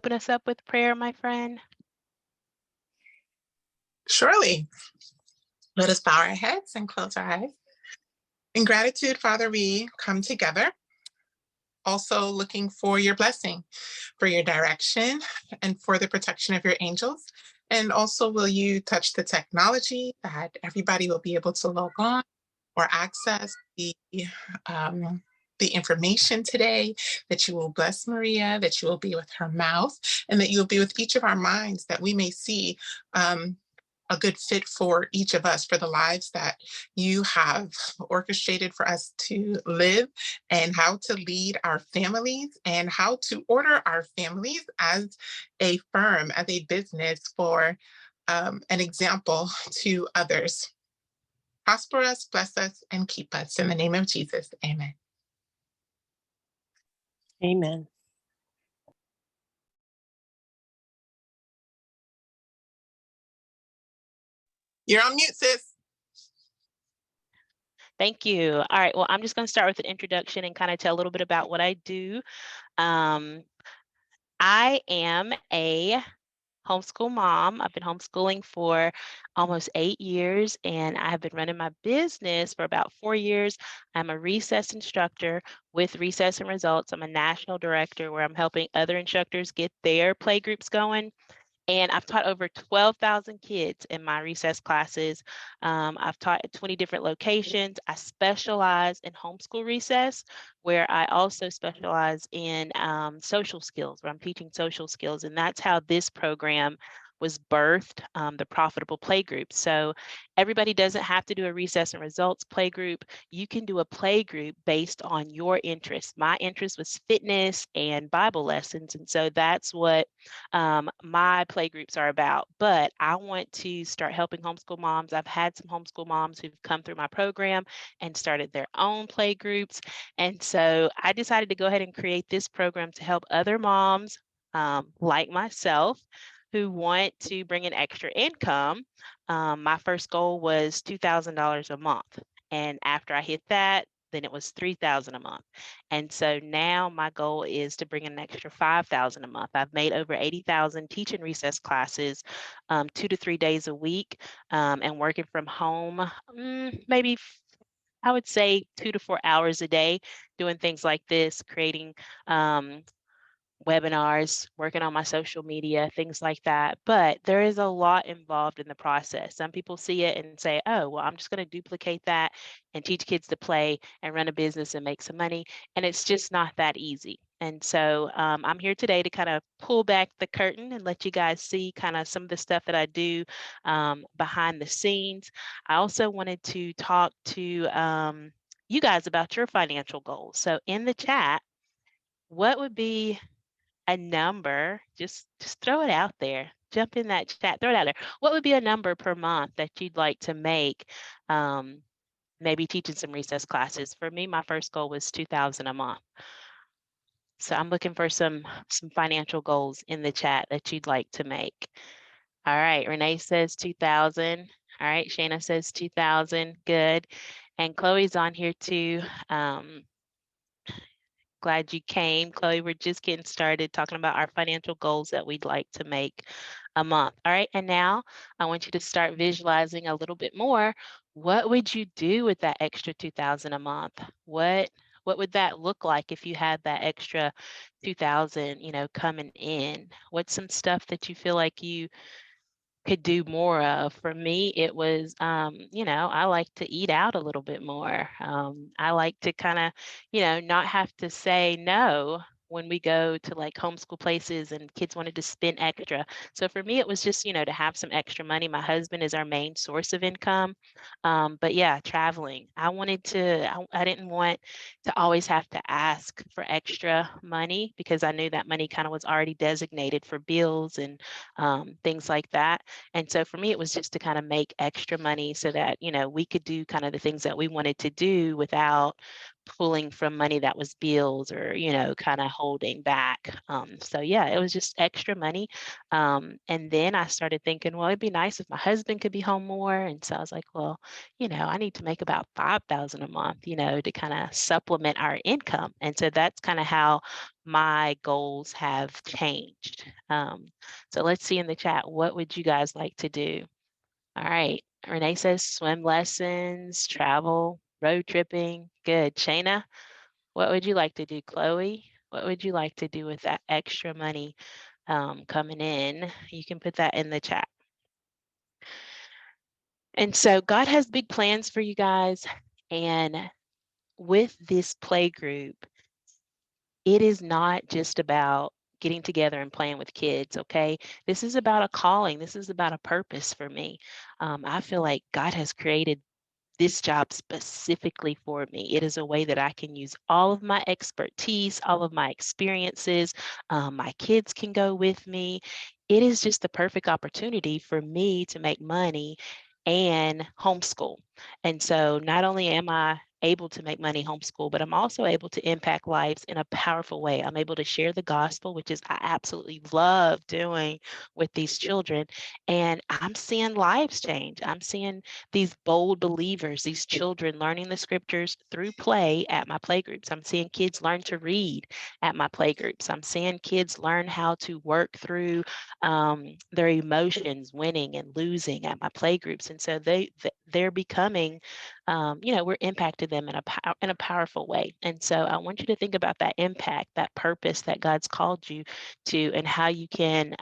Open us up with prayer, my friend. Surely. Let us bow our heads and close our eyes. In gratitude, Father, we come together, also looking for your blessing, for your direction, and for the protection of your angels. And also, will you touch the technology that everybody will be able to log on or access um, the information today, that you will bless Maria, that you will be with her mouth, and that you will be with each of our minds, that we may see a good fit for each of us, for the lives that you have orchestrated for us to live, and how to lead our families and how to order our families as a firm, as a business for an example to others. Prosper us, bless us, and keep us. In the name of Jesus, amen. Amen. You're on mute, sis. Thank you. All right, well, I'm just going to start with an introduction and kind of tell a little bit about what I do. I am a homeschool mom. I've been homeschooling for almost 8 years, and I have been running my business for about 4 years. I'm a recess instructor with Recess and Results. I'm a national director where I'm helping other instructors get their play groups going. And I've taught over 12,000 kids in my recess classes. I've taught at 20 different locations. I specialize in homeschool recess, where I also specialize in social skills, where I'm teaching social skills. And that's how this program was birthed, the Profitable Playgroup. So everybody doesn't have to do a Recess and Results playgroup. You can do a playgroup based on your interests. My interest was fitness and Bible lessons. And so that's what my playgroups are about. But I want to start helping homeschool moms. I've had some homeschool moms who've come through my program and started their own playgroups. And so I decided to go ahead and create this program to help other moms like myself who want to bring in extra income. My first goal was $2,000 a month. And after I hit that, then it was $3,000 a month. And so now my goal is to bring in an extra $5,000 a month. I've made over 80,000 teaching recess classes, 2 to 3 days a week, and working from home, maybe I would say 2 to 4 hours a day, doing things like this, creating webinars, working on my social media, things like that. But there is a lot involved in the process. Some people see it and say, oh, well, I'm just going to duplicate that and teach kids to play and run a business and make some money. And it's just not that easy. And so I'm here today to kind of pull back the curtain and let you guys see kind of some of the stuff that I do behind the scenes. I also wanted to talk to you guys about your financial goals. So in the chat, what would be a number, just throw it out there. Jump in that chat, throw it out there. What would be a number per month that you'd like to make? Maybe teaching some recess classes. For me, my first goal was $2,000 a month. So I'm looking for some financial goals in the chat that you'd like to make. All right, Renee says 2,000. All right, Shayna says 2,000. Good. And Chloe's on here too. Glad you came, Chloe. We're just getting started talking about our financial goals that we'd like to make a month. All right, and now I want you to start visualizing a little bit more. What would you do with that extra 2,000 a month? What would that look like if you had that extra 2,000, coming in? What's some stuff that you feel like you could do more of? For me, it was, I like to eat out a little bit more. I like to kind of, not have to say no when we go to like homeschool places and kids wanted to spend extra. So for me, it was just, to have some extra money. My husband is our main source of income. But yeah, traveling. I didn't want to always have to ask for extra money because I knew that money kind of was already designated for bills and things like that. And so for me, it was just to kind of make extra money so that, we could do kind of the things that we wanted to do without pulling from money that was bills or, kind of holding back. So yeah, it was just extra money. And then I started thinking, well, it'd be nice if my husband could be home more. And so I was like, well, I need to make about 5,000 a month, to kind of supplement our income. And so that's kind of how my goals have changed. So let's see in the chat, what would you guys like to do? All right. Renee says swim lessons, travel, road tripping. Good. Shayna, what would you like to do? Chloe, what would you like to do with that extra money coming in? You can put that in the chat. And so God has big plans for you guys. And with this play group, it is not just about getting together and playing with kids, okay? This is about a calling. This is about a purpose for me. I feel like God has created this job specifically for me. It is a way that I can use all of my expertise, all of my experiences. My kids can go with me. It is just the perfect opportunity for me to make money and homeschool. And so not only am I able to make money homeschool, but I'm also able to impact lives in a powerful way. I'm able to share the gospel, which is I absolutely love doing with these children. And I'm seeing lives change. I'm seeing these bold believers, these children learning the scriptures through play at my playgroups. I'm seeing kids learn to read at my playgroups. I'm seeing kids learn how to work through their emotions, winning and losing at my playgroups. And so they're becoming, we're impacting them in a powerful way. And so I want you to think about that impact, that purpose that God's called you to, and how you can.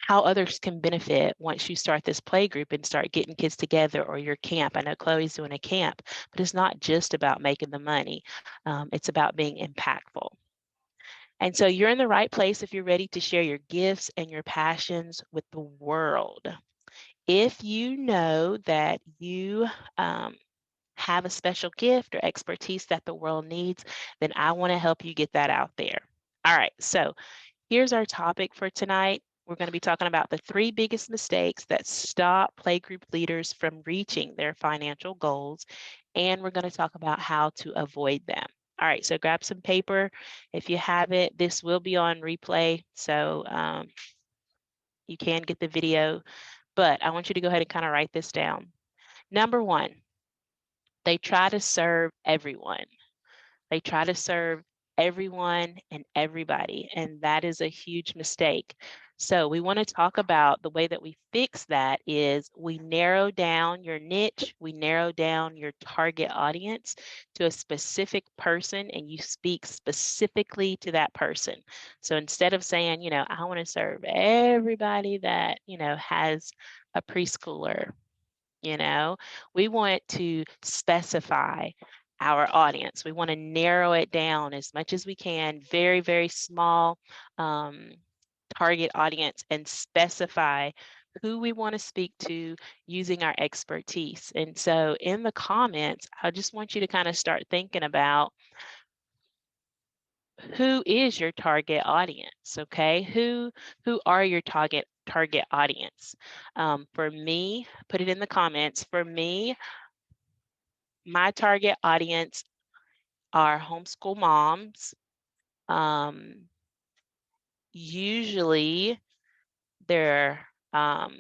How others can benefit once you start this play group and start getting kids together, or your camp. I know Chloe's doing a camp, but it's not just about making the money. It's about being impactful. And so you're in the right place if you're ready to share your gifts and your passions with the world. If you know that you have a special gift or expertise that the world needs, then I want to help you get that out there. All right, so here's our topic for tonight. We're going to be talking about the 3 biggest mistakes that stop playgroup leaders from reaching their financial goals, and we're going to talk about how to avoid them. All right, so grab some paper if you have it. This will be on replay, so you can get the video, but I want you to go ahead and kind of write this down. Number 1, they try to serve everyone. They try to serve everyone and everybody, and that is a huge mistake. So we want to talk about the way that we fix that is we narrow down your niche, we narrow down your target audience to a specific person, and you speak specifically to that person. So instead of saying, I want to serve everybody that, has a preschooler, we want to specify our audience. We want to narrow it down as much as we can, very, very small target audience, and specify who we want to speak to using our expertise. And so in the comments, I just want you to kind of start thinking about who is your target audience, okay? Who are your target audience? For me, put it in the comments. For me, my target audience are homeschool moms. Usually they're homeschool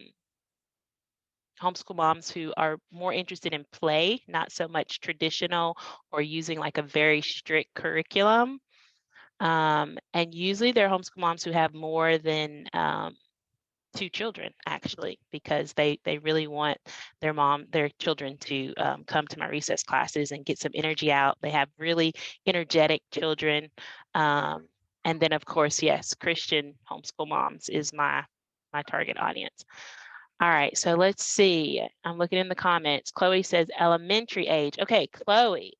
moms who are more interested in play, not so much traditional or using like a very strict curriculum. And usually they're homeschool moms who have more than 2 children, actually, because they really want their children to come to my recess classes and get some energy out. They have really energetic children. And then of course, yes, Christian homeschool moms is my target audience. All right, so let's see. I'm looking in the comments. Chloe says elementary age. Okay, Chloe.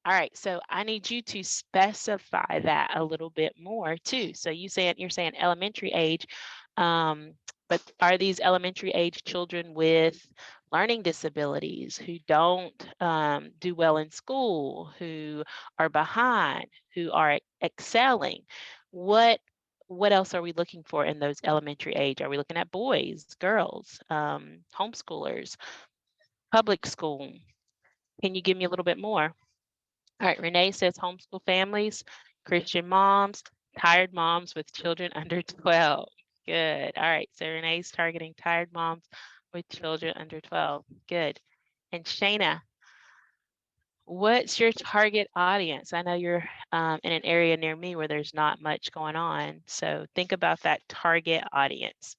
All right, so I need you to specify that a little bit more too. So you're saying elementary age, but are these elementary age children with learning disabilities who don't do well in school, who are behind, who are excelling? What else are we looking for in those elementary age? Are we looking at boys, girls, homeschoolers, public school? Can you give me a little bit more? All right, Renee says homeschool families, Christian moms, tired moms with children under 12. Good. All right, so Renee's targeting tired moms with children under 12. Good. And Shayna, what's your target audience? I know you're in an area near me where there's not much going on. So think about that target audience.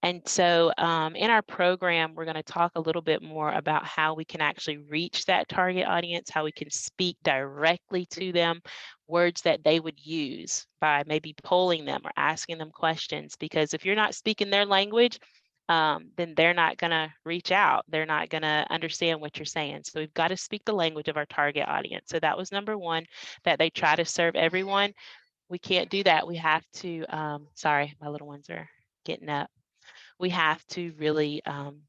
And so in our program, we're going to talk a little bit more about how we can actually reach that target audience, how we can speak directly to them, words that they would use by maybe polling them or asking them questions. Because if you're not speaking their language, then they're not going to reach out. They're not going to understand what you're saying. So we've got to speak the language of our target audience. So that was number one, that they try to serve everyone. We can't do that. We have to, sorry, my little ones are getting up. We have to really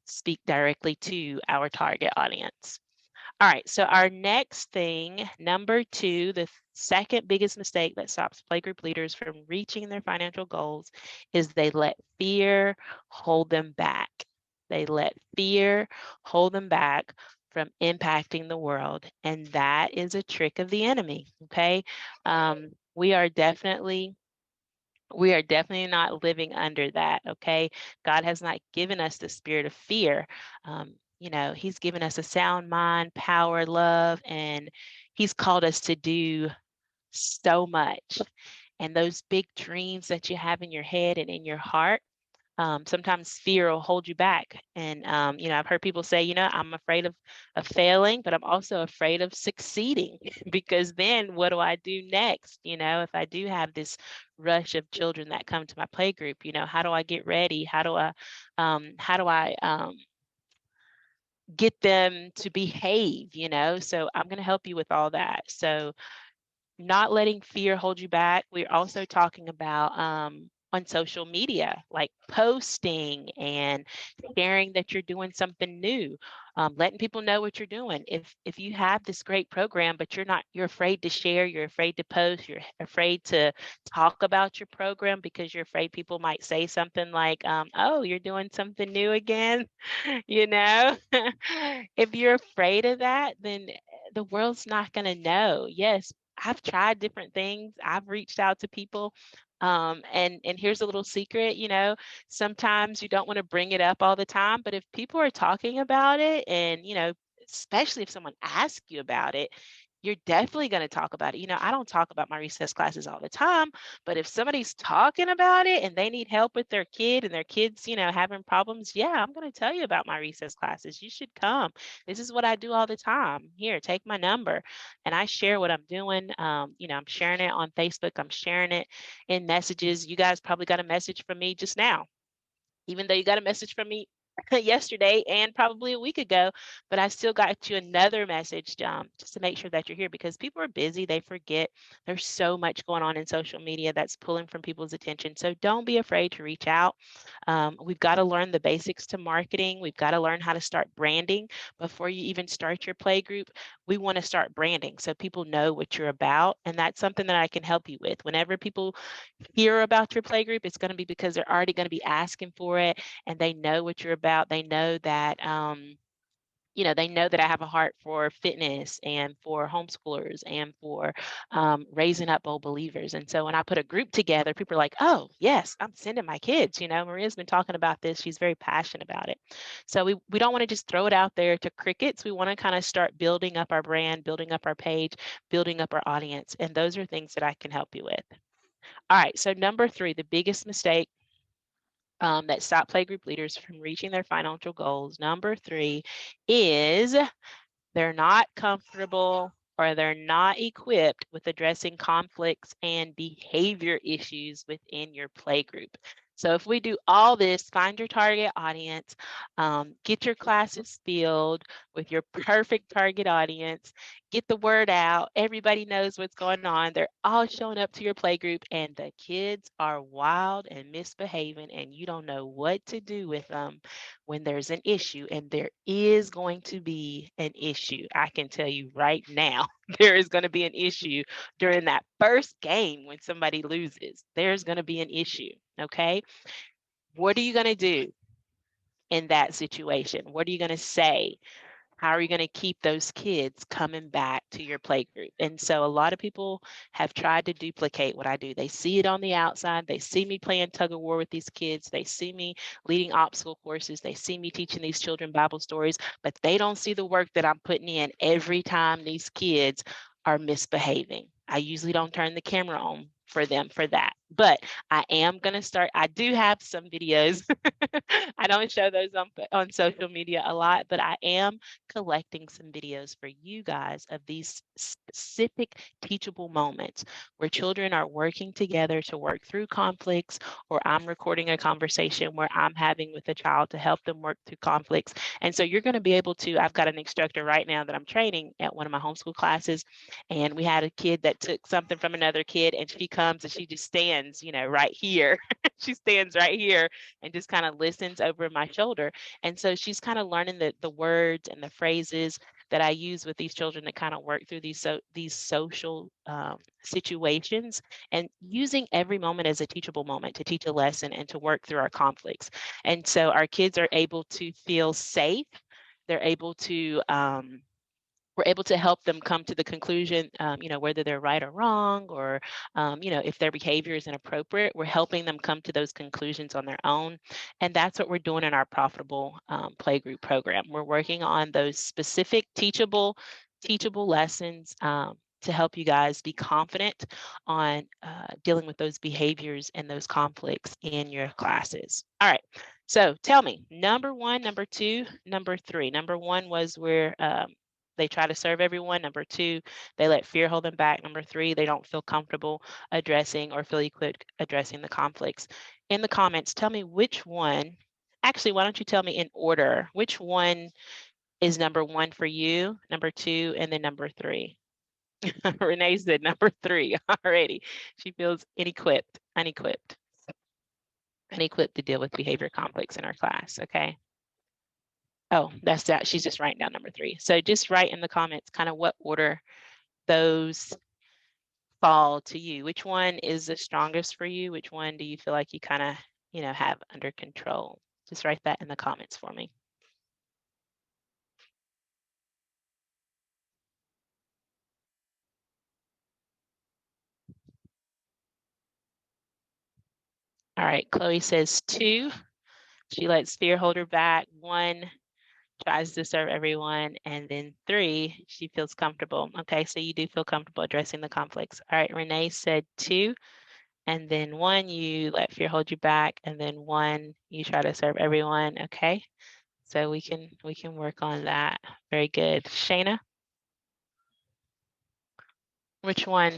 speak directly to our target audience. All right, so our next thing, number two, the second biggest mistake that stops playgroup leaders from reaching their financial goals is they let fear hold them back. They let fear hold them back from impacting the world. And that is a trick of the enemy, okay? We are definitely not living under that, okay? God has not given us the spirit of fear. He's given us a sound mind, power, love, and He's called us to do so much. And those big dreams that you have in your head and in your heart, sometimes fear will hold you back. And, I've heard people say, I'm afraid of failing, but I'm also afraid of succeeding because then what do I do next? If I do have this rush of children that come to my play group, how do I get ready? How do I get them to behave? So I'm going to help you with all that. So not letting fear hold you back. We're also talking about on social media, like posting and sharing that you're doing something new, letting people know what you're doing. If you have this great program, but you're afraid to share, you're afraid to post, you're afraid to talk about your program because you're afraid people might say something like, "Oh, you're doing something new again," you know. If you're afraid of that, then the world's not going to know. Yes, I've tried different things. I've reached out to people. And here's a little secret, sometimes you don't want to bring it up all the time, but if people are talking about it and, especially if someone asks you about it, you're definitely going to talk about it. I don't talk about my recess classes all the time, but if somebody's talking about it and they need help with their kid and their kids, having problems, yeah, I'm going to tell you about my recess classes. You should come. This is what I do all the time. Here, take my number. And I share what I'm doing. I'm sharing it on Facebook. I'm sharing it in messages. You guys probably got a message from me just now, even though you got a message from me yesterday and probably a week ago, but I still got you another message just to make sure that you're here because people are busy. They forget. There's so much going on in social media that's pulling from people's attention. So don't be afraid to reach out. We've got to learn the basics to marketing. We've got to learn how to start branding before you even start your play group. We want to start branding so people know what you're about. And that's something that I can help you with. Whenever people hear about your play group, it's going to be because they're already going to be asking for it and they know what you're about. They know that they know that I have a heart for fitness and for homeschoolers and for raising up bold believers. And so when I put a group together, people are like, oh, yes, I'm sending my kids. Maria's been talking about this. She's very passionate about it. So we don't want to just throw it out there to crickets. We want to kind of start building up our brand, building up our page, building up our audience. And those are things that I can help you with. All right, so number three, the biggest mistake that stop playgroup leaders from reaching their financial goals. Number three is they're not comfortable or they're not equipped with addressing conflicts and behavior issues within your playgroup. So if we do all this, find your target audience, get your classes filled with your perfect target audience, get the word out, everybody knows what's going on, they're all showing up to your playgroup and the kids are wild and misbehaving and you don't know what to do with them when there's an issue, and there is going to be an issue. I can tell you right now, there is going to be an issue during that first game when somebody loses. There's going to be an issue, okay? What are you going to do in that situation? What are you going to say? how are you going to keep those kids coming back to your play group? And so a lot of people have tried to duplicate what I do. They see it on the outside. They see me playing tug of war with these kids. They see me leading obstacle courses. They see me teaching these children Bible stories, but they don't see the work that I'm putting in every time these kids are misbehaving. I usually don't turn the camera on for them for that, but I am going to start. I do have some videos. I don't show those on social media a lot, but I am collecting some videos for you guys of these specific teachable moments where children are working together to work through conflicts, or I'm recording a conversation where I'm having with a child to help them work through conflicts. And so you're going to be able to, I've got an instructor right now that I'm training at one of my homeschool classes, and we had a kid that took something from another kid, and she comes and she just stands, right here. She stands right here and just kind of listens over my shoulder. And so she's kind of learning the words and the phrases that I use with these children to kind of work through these social situations, and using every moment as a teachable moment to teach a lesson and to work through our conflicts. And so our kids are able to feel safe. They're able to we're able to help them come to the conclusion, whether they're right or wrong, or, if their behavior is inappropriate, we're helping them come to those conclusions on their own. And that's what we're doing in our profitable playgroup program. We're working on those specific teachable lessons to help you guys be confident on dealing with those behaviors and those conflicts in your classes. All right. So tell me, number one, number two, number three. Number one was where they try to serve everyone. Number two, they let fear hold them back. Number three, they don't feel comfortable addressing or feel equipped addressing the conflicts. In the comments, tell me which one. Actually, why don't you tell me in order? Which one is number one for you, number two, and then number three? Renee said number three already. She feels unequipped to deal with behavior conflicts in her class. Okay. Oh, that's that. She's just writing down number three. So just write in the comments kind of what order those fall to you. Which one is the strongest for you? Which one do you feel like you kind of, have under control? Just write that in the comments for me. All right, Chloe says two. She lets fear hold her back. One, tries to serve everyone. And then three, she feels comfortable. Okay, so you do feel comfortable addressing the conflicts. All right, Renee said two. And then one, you let fear hold you back. And then one, you try to serve everyone. Okay, so we can work on that. Very good. Shayna, which one?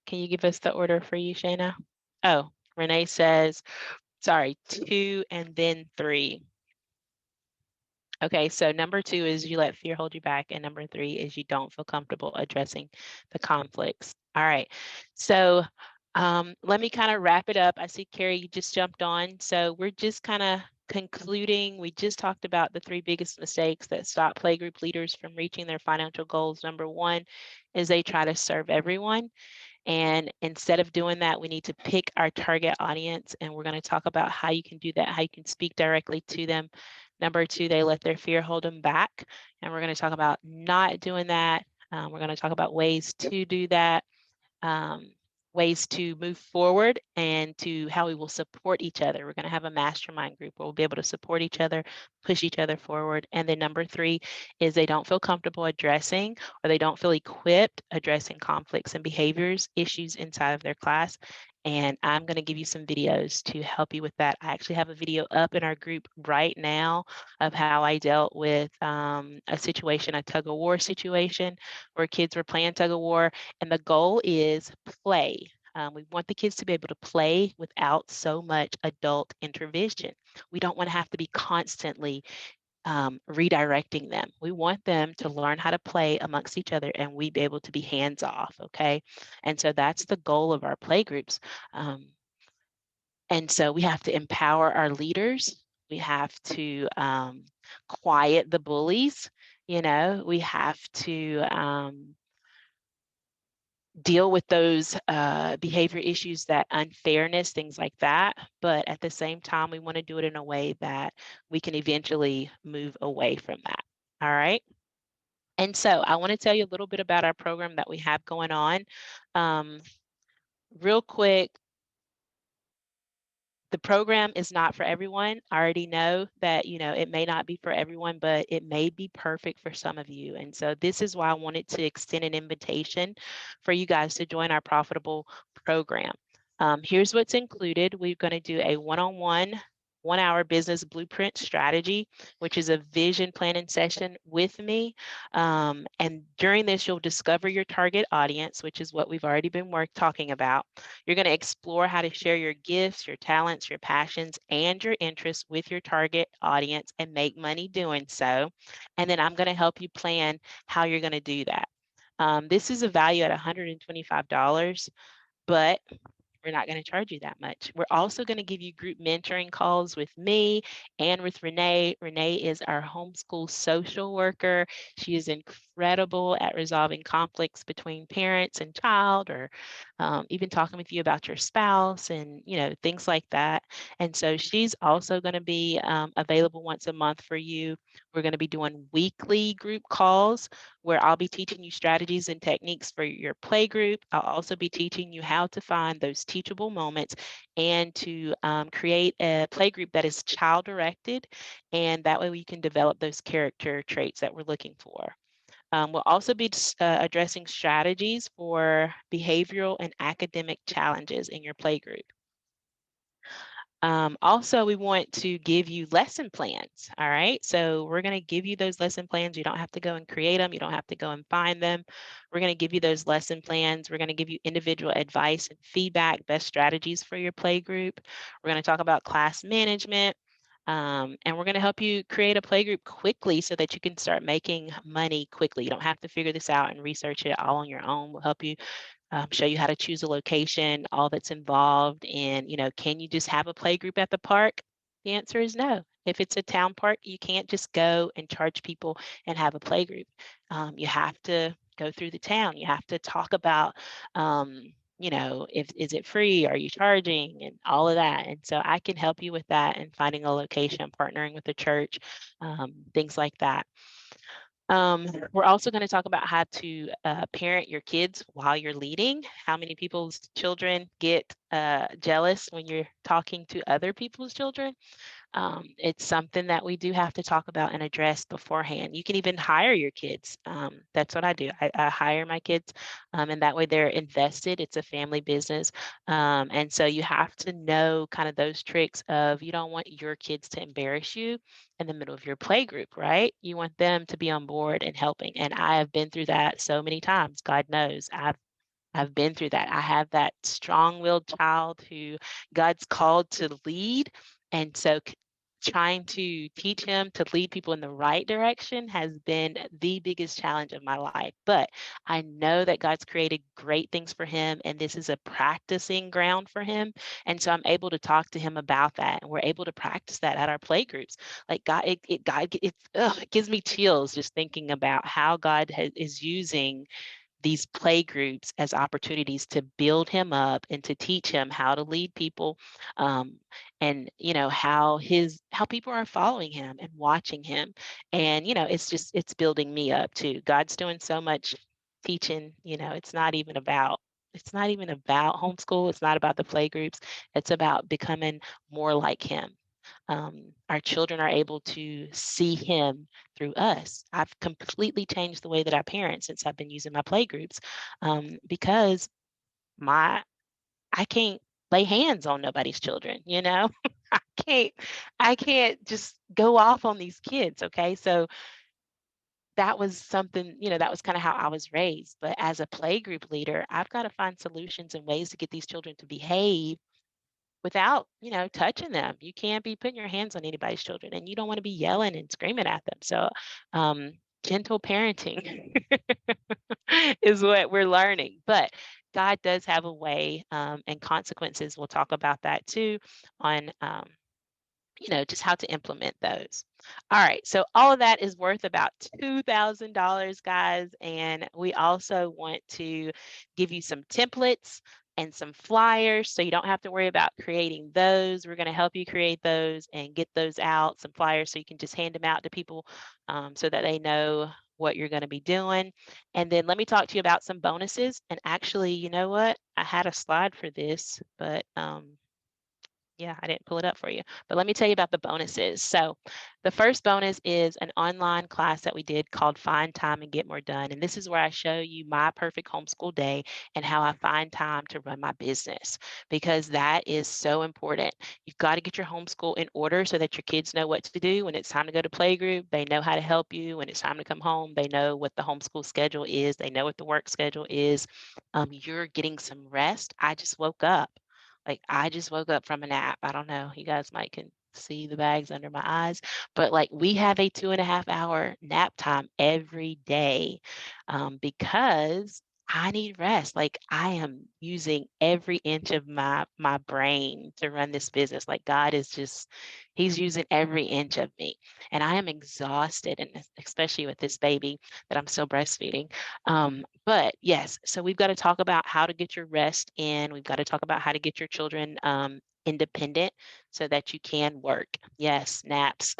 Can you give us the order for you, Shayna? Oh, Renee says, sorry, two and then three. Okay, so number two is you let fear hold you back, and number three is you don't feel comfortable addressing the conflicts. All right, so let me kind of wrap it up. I see Carrie, you just jumped on. So we're just kind of concluding. We just talked about the three biggest mistakes that stop playgroup leaders from reaching their financial goals. Number one is they try to serve everyone. And instead of doing that, we need to pick our target audience, and we're going to talk about how you can do that, how you can speak directly to them. Number two, they let their fear hold them back, and we're going to talk about not doing that. We're going to talk about ways to do that, um, ways to move forward, and to how we will support each other. We're going to have a mastermind group where we'll be able to support each other, push each other forward. And then number three is they don't feel comfortable addressing, or they don't feel equipped addressing conflicts and behaviors issues inside of their class. And I'm going to give you some videos to help you with that. I actually have a video up in our group right now of how I dealt with a situation, a tug of war situation, where kids were playing tug of war, and the goal is play. We want the kids to be able to play without so much adult intervention. We don't want to have to be constantly redirecting them. We want them to learn how to play amongst each other, and we be able to be hands off. Okay. And so that's the goal of our play groups. And so we have to empower our leaders. We have to quiet the bullies. We have to deal with those behavior issues, that unfairness, things like that. But at the same time, we want to do it in a way that we can eventually move away from that. All right. And so I want to tell you a little bit about our program that we have going on. Um, Real quick, the program is not for everyone. I already know that, it may not be for everyone, but it may be perfect for some of you. And so this is why I wanted to extend an invitation for you guys to join our profitable program. Here's what's included. We're going to do a one-on-one 1-hour business blueprint strategy, which is a vision planning session with me. And during this, you'll discover your target audience, which is what we've already been talking about. You're going to explore how to share your gifts, your talents, your passions, and your interests with your target audience and make money doing so. And then I'm going to help you plan how you're going to do that. This is a value at $125, but we're not going to charge you that much. We're also going to give you group mentoring calls with me and with Renee. Renee is our homeschool social worker. She is incredible at resolving conflicts between parents and child, or even talking with you about your spouse and, things like that. And so she's also going to be available once a month for you. We're going to be doing weekly group calls where I'll be teaching you strategies and techniques for your play group. I'll also be teaching you how to find those teachable moments and to create a play group that is child directed. And that way we can develop those character traits that we're looking for. We'll also be addressing strategies for behavioral and academic challenges in your play group. Also, we want to give you lesson plans. All right. So we're going to give you those lesson plans. You don't have to go and create them. You don't have to go and find them. We're going to give you those lesson plans. We're going to give you individual advice and feedback, best strategies for your play group. We're going to talk about class management. And we're going to help you create a play group quickly so that you can start making money quickly. You don't have to figure this out and research it all on your own. We'll help you show you how to choose a location, all that's involved. And, can you just have a play group at the park? The answer is no. If it's a town park, you can't just go and charge people and have a play group. You have to go through the town. You have to talk about, if is it free? Are you charging? And all of that. And so I can help you with that and finding a location, partnering with the church, things like that. We're also going to talk about how to parent your kids while you're leading. How many people's children get jealous when you're talking to other people's children? It's something that we do have to talk about and address beforehand. You can even hire your kids. That's what I do. I hire my kids, and that way they're invested. It's a family business. And so you have to know kind of those tricks of you don't want your kids to embarrass you in the middle of your play group, right? You want them to be on board and helping. And I have been through that so many times. God knows I've been through that. I have that strong-willed child who God's called to lead. And so trying to teach him to lead people in the right direction has been the biggest challenge of my life. But I know that God's created great things for him, and this is a practicing ground for him. And so I'm able to talk to him about that, and we're able to practice that at our play groups. Like God, it gives me chills just thinking about how God is using these play groups as opportunities to build him up and to teach him how to lead people, and how people are following him and watching him. And it's building me up too. God's doing so much teaching. It's not even about homeschool. It's not about the play groups. It's about becoming more like him. Our children are able to see him through us. I've completely changed the way that I parent since I've been using my play groups, because my I can't lay hands on nobody's children. I can't I can't just go off on these kids. Okay, so that was something, that was kind of how I was raised. But as a play group leader, I've got to find solutions and ways to get these children to behave without, touching them. You can't be putting your hands on anybody's children, and you don't want to be yelling and screaming at them. So, gentle parenting is what we're learning. But God does have a way, and consequences. We'll talk about that too on, just how to implement those. All right. So all of that is worth about $2,000, guys. And we also want to give you some templates and some flyers so you don't have to worry about creating those. We're going to help you create those and get those out, some flyers so you can just hand them out to people, so that they know what you're going to be doing. And then let me talk to you about some bonuses. And actually, you know what? I had a slide for this, but yeah, I didn't pull it up for you, but let me tell you about the bonuses. So the first bonus is an online class that we did called Find Time and Get More Done. And this is where I show you my perfect homeschool day and how I find time to run my business, because that is so important. You've got to get your homeschool in order so that your kids know what to do when it's time to go to playgroup. They know how to help you when it's time to come home. They know what the homeschool schedule is. They know what the work schedule is. You're getting some rest. I just woke up. Like, I just woke up from a nap. I don't know. You guys might can see the bags under my eyes, but like we have a 2.5 hour nap time every day because I need rest. Like, I am using every inch of my brain to run this business. Like, God is just, He's using every inch of me, and I am exhausted, and especially with this baby that I'm still breastfeeding. But yes, so we've got to talk about how to get your rest in. We've got to talk about how to get your children independent so that you can work. Yes, naps.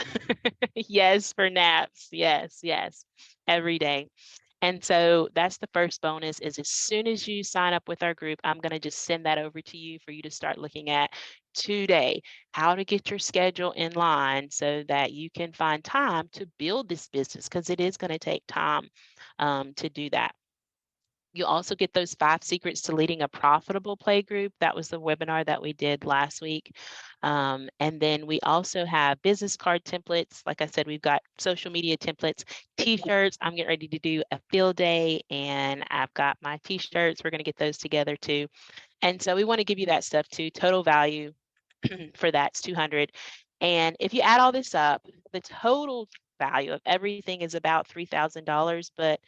Yes, for naps. Yes, yes, every day. And so that's the first bonus is as soon as you sign up with our group, I'm going to just send that over to you for you to start looking at today, how to get your schedule in line so that you can find time to build this business, because it is going to take time to do that. You also get those 5 secrets to leading a profitable play group. That was the webinar that we did last week. And then we also have business card templates. Like I said, we've got social media templates, t-shirts. I'm getting ready to do a field day, and I've got my t-shirts. We're going to get those together too. And so we want to give you that stuff too. Total value for that's 200. And if you add all this up, the total value of everything is about $3,000. But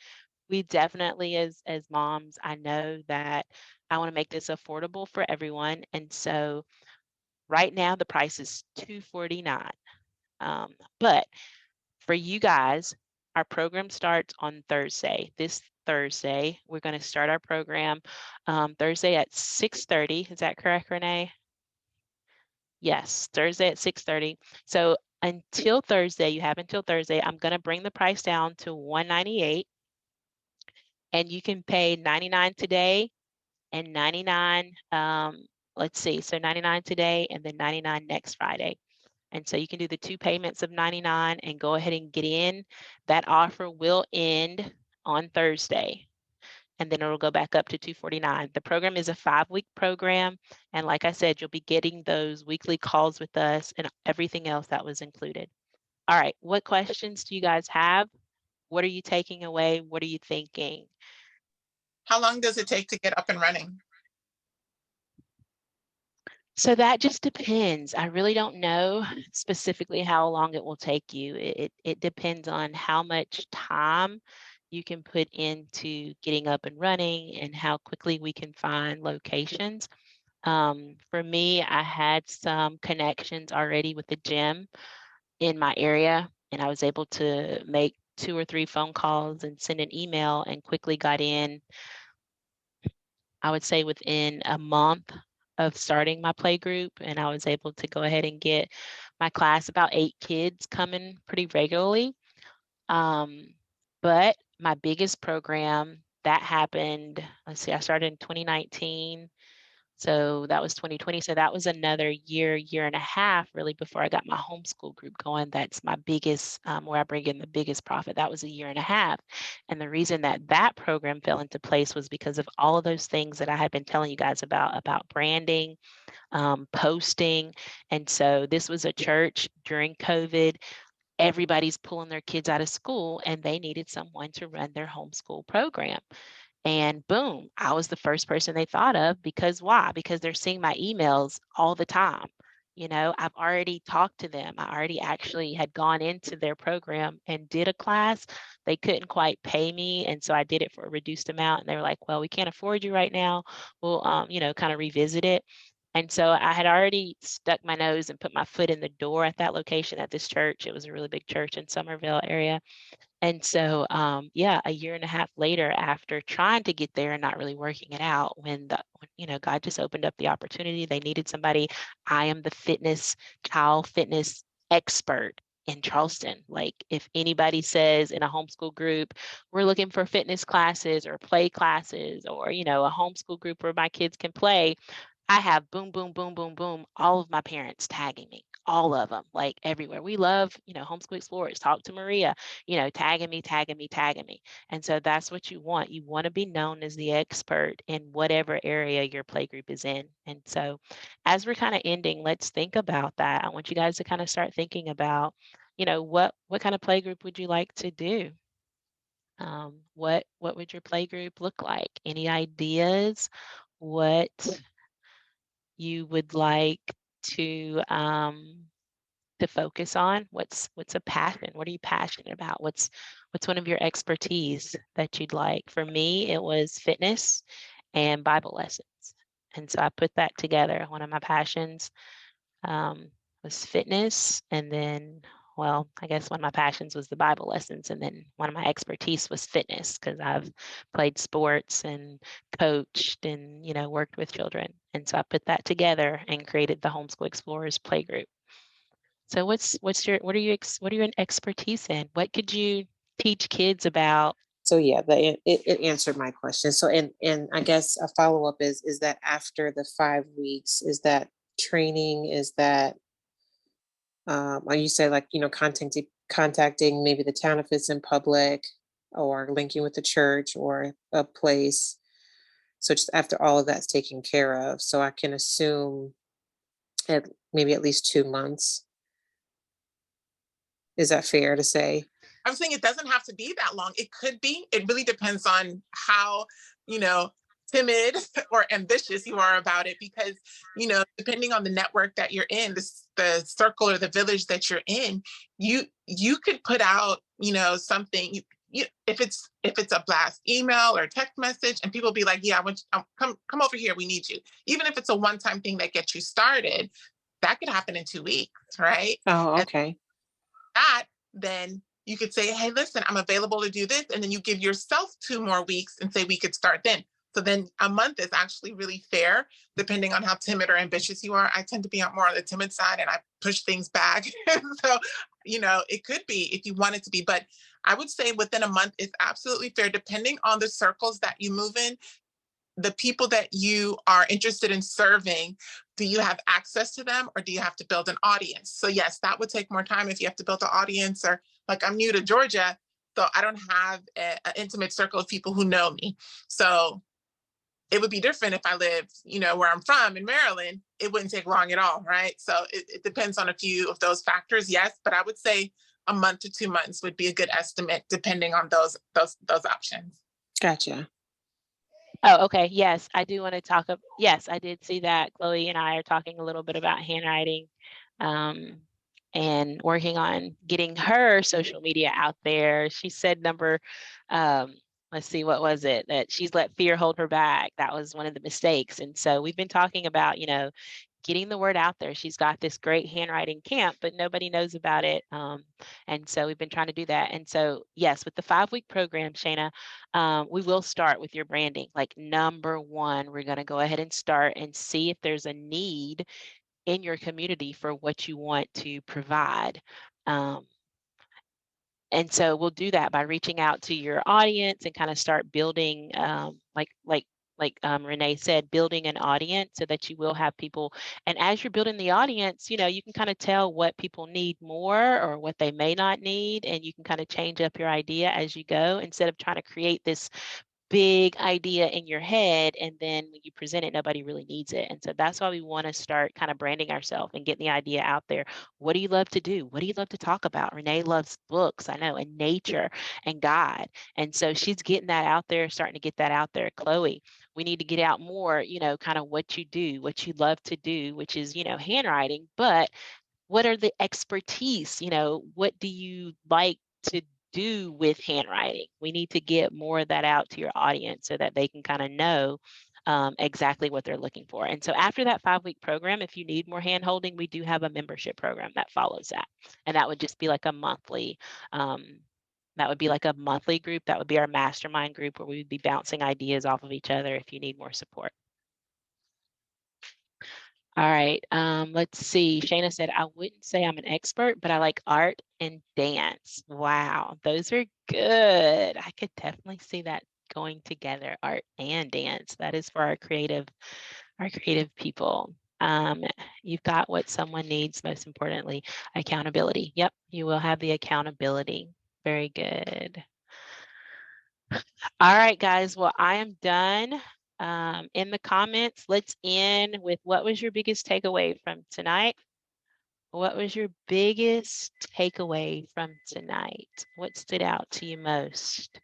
we definitely, as moms, I know that I want to make this affordable for everyone. And so right now the price is 249. But for you guys, our program starts on Thursday. This Thursday, we're going to start our program Thursday at 6:30. Is that correct, Renee? Yes, Thursday at 6:30. So until Thursday, you have until Thursday. I'm going to bring the price down to 198, and you can pay 99 today and 99, let's see, so 99 today and then 99 next Friday. And so you can do the 2 payments of 99 and go ahead and get in. That offer will end on Thursday, and then it'll go back up to 249. The program is a 5-week program. And like I said, you'll be getting those weekly calls with us and everything else that was included. All right, what questions do you guys have? What are you taking away? What are you thinking? How long does it take to get up and running? So that just depends. I really don't know specifically how long it will take you. It depends on how much time you can put into getting up and running and how quickly we can find locations. For me, I had some connections already with the gym in my area, and I was able to make 2 or 3 phone calls and send an email and quickly got in. I would say within a month of starting my play group, and I was able to go ahead and get my class about 8 kids coming pretty regularly. Um, but my biggest program that happened, let's see, I started in 2019. So that was 2020. So that was another year, year and a half really before I got my homeschool group going. That's my biggest, where I bring in the biggest profit. That was a year and a half. And the reason that that program fell into place was because of all of those things that I had been telling you guys about branding, posting. And so this was a church during COVID. Everybody's pulling their kids out of school and they needed someone to run their homeschool program. And boom, I was the first person they thought of. Because why? Because they're seeing my emails all the time. I've already talked to them. I already actually had gone into their program and did a class. They couldn't quite pay me. And so I did it for a reduced amount. And they were like, well, we can't afford you right now. We'll, kind of revisit it. And so I had already stuck my nose and put my foot in the door at that location at this church. It was a really big church in Somerville area. And so, yeah, a year and a half later, after trying to get there and not really working it out, when God just opened up the opportunity, they needed somebody. I am the child fitness expert. in Charleston. Like if anybody says in a homeschool group, we're looking for fitness classes or play classes or, a homeschool group where my kids can play, I have boom, boom, boom, boom, boom, all of my parents tagging me, all of them, like everywhere. We love, Homeschool Explorers, talk to Maria, tagging me, tagging me, tagging me. And so that's what you want. You want to be known as the expert in whatever area your playgroup is in. And so as we're kind of ending, let's think about that. I want you guys to kind of start thinking about, what kind of playgroup would you like to do? What would your playgroup look like? Any ideas? What you would like to focus on? What's a passion? What are you passionate about? What's one of your expertise that you'd like? For me, it was fitness and Bible lessons. And so I put that together. One of my passions was fitness, and then, well, I guess one of my passions was the Bible lessons, and then one of my expertise was fitness because I've played sports and coached and worked with children. And so I put that together and created the Homeschool Explorers Playgroup. So what are you an expertise in? What could you teach kids about? So yeah, it answered my question. So and I guess a follow up is that after the 5 weeks, is that training? Is that or you said like contacting maybe the town if it's in public, or linking with the church or a place. So just after all of that's taken care of, so I can assume at maybe at least 2 months. Is that fair to say? I'm saying it doesn't have to be that long. It could be. It really depends on how, you know, timid or ambitious you are about it, because, depending on the network that you're in, the circle or the village that you're in, you could put out, something. If it's a blast email or text message, and people be like, yeah, I want you, come over here, we need you. Even if it's a one-time thing that gets you started, that could happen in 2 weeks, right? Oh, And okay. that, then you could say, hey, listen, I'm available to do this. And then you give yourself 2 more weeks and say we could start then. So then a month is actually really fair, depending on how timid or ambitious you are. I tend to be more on the timid side and I push things back. So, it could be if you want it to be, but I would say within a month is absolutely fair, depending on the circles that you move in, the people that you are interested in serving. Do you have access to them, or do you have to build an audience? So yes, that would take more time if you have to build an audience, or like I'm new to Georgia, so I don't have an intimate circle of people who know me. So it would be different if I lived, where I'm from in Maryland. It wouldn't take long at all, right? So it depends on a few of those factors, yes, but I would say a month to 2 months would be a good estimate, depending on those options. Gotcha. Oh, okay. Yes, I do want to talk. Yes, I did see that. Chloe and I are talking a little bit about handwriting, um, and working on getting her social media out there. She said um, let's see, what was it? That she's let fear hold her back. That was one of the mistakes. And so we've been talking about, getting the word out there. She's got this great handwriting camp, but nobody knows about it. And so we've been trying to do that. And so, yes, with the 5-week program, Shayna, we will start with your branding. Like number one, we're going to go ahead and start and see if there's a need in your community for what you want to provide. Um, and so we'll do that by reaching out to your audience and kind of start building, like Renee said, building an audience so that you will have people. And as you're building the audience, you can kind of tell what people need more or what they may not need, and you can kind of change up your idea as you go instead of trying to create this big idea in your head, and then when you present it, nobody really needs it. And so that's why we want to start kind of branding ourselves and getting the idea out there. What do you love to do? What do you love to talk about? Renee loves books, I know, and nature and God. And so she's getting that out there, starting to get that out there. Chloe, we need to get out more, kind of what you do, what you love to do, which is, handwriting, but what are the expertise? What do you like to do with handwriting? We need to get more of that out to your audience so that they can kind of know exactly what they're looking for. And so after that 5-week program, if you need more hand holding, we do have a membership program that follows that. And that would just be like a monthly, that would be like a monthly group. That would be our mastermind group where we would be bouncing ideas off of each other if you need more support. All right. Let's see. Shayna said, I wouldn't say I'm an expert, but I like art and dance. Wow, those are good. I could definitely see that going together, art and dance. That is for our creative people. You've got what someone needs, most importantly, accountability. Yep, you will have the accountability. Very good. All right, guys. Well, I am done. In the comments, let's end with what was your biggest takeaway from tonight? What was your biggest takeaway from tonight? What stood out to you most?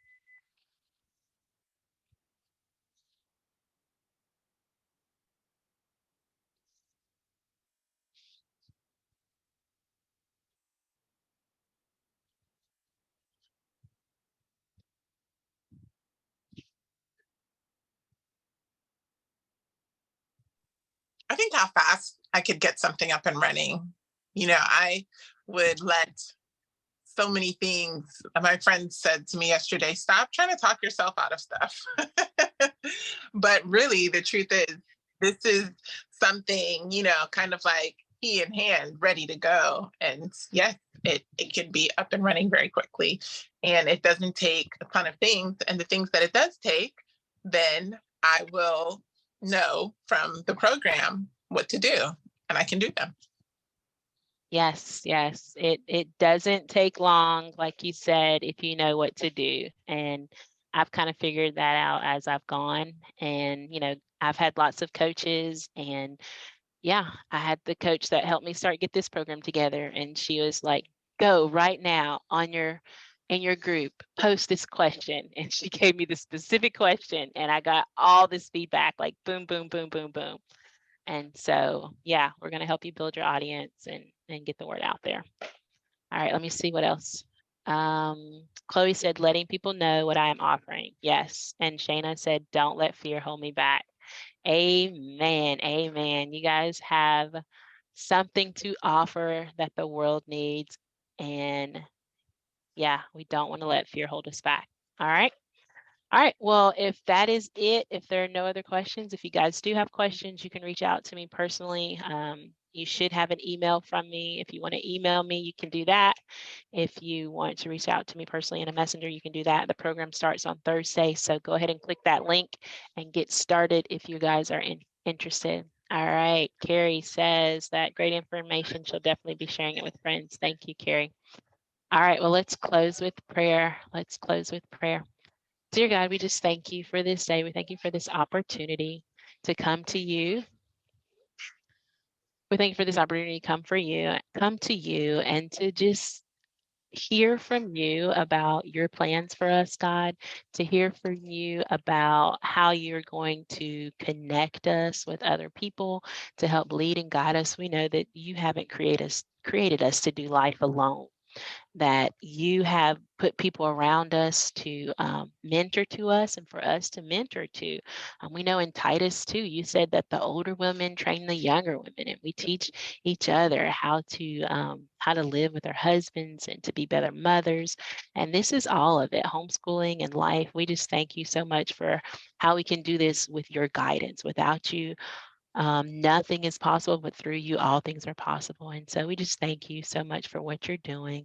I think how fast I could get something up and running. I would let so many things. My friend said to me yesterday, stop trying to talk yourself out of stuff. But really, the truth is, this is something, kind of like key in hand, ready to go. And yes, it can be up and running very quickly. And it doesn't take a ton of things. And the things that it does take, then I will know from the program what to do, and I can do them. Yes, yes. It doesn't take long, like you said, if you know what to do. And I've kind of figured that out as I've gone. And, I've had lots of coaches, and yeah, I had the coach that helped me get this program together. And she was like, go right now in your group, post this question. And she gave me the specific question, and I got all this feedback, like boom, boom, boom, boom, boom. And so, yeah, we're going to help you build your audience and get the word out there. All right, let me see what else. Chloe said, letting people know what I am offering. Yes. And Shayna said, don't let fear hold me back. Amen. Amen. You guys have something to offer that the world needs. And yeah, we don't want to let fear hold us back. All right. All right. Well, if that is it, if there are no other questions, if you guys do have questions, you can reach out to me personally. You should have an email from me. If you want to email me, you can do that. If you want to reach out to me personally in a messenger, you can do that. The program starts on Thursday, so go ahead and click that link and get started if you guys are interested. All right. Carrie says that great information. She'll definitely be sharing it with friends. Thank you, Carrie. All right. Well, let's close with prayer. Let's close with prayer. Dear God, we just thank you for this day. We thank you for this opportunity to come to you. We thank you for this opportunity to come to you and to just hear from you about your plans for us, God, to hear from you about how you're going to connect us with other people to help lead and guide us. We know that you haven't created us to do life alone, that you have put people around us to mentor to us and for us to mentor to. We know in Titus 2, you said that the older women train the younger women, and we teach each other how to live with our husbands and to be better mothers. And this is all of it, homeschooling and life. We just thank you so much for how we can do this with your guidance. Without you, nothing is possible, but through you, all things are possible. And so we just thank you so much for what you're doing.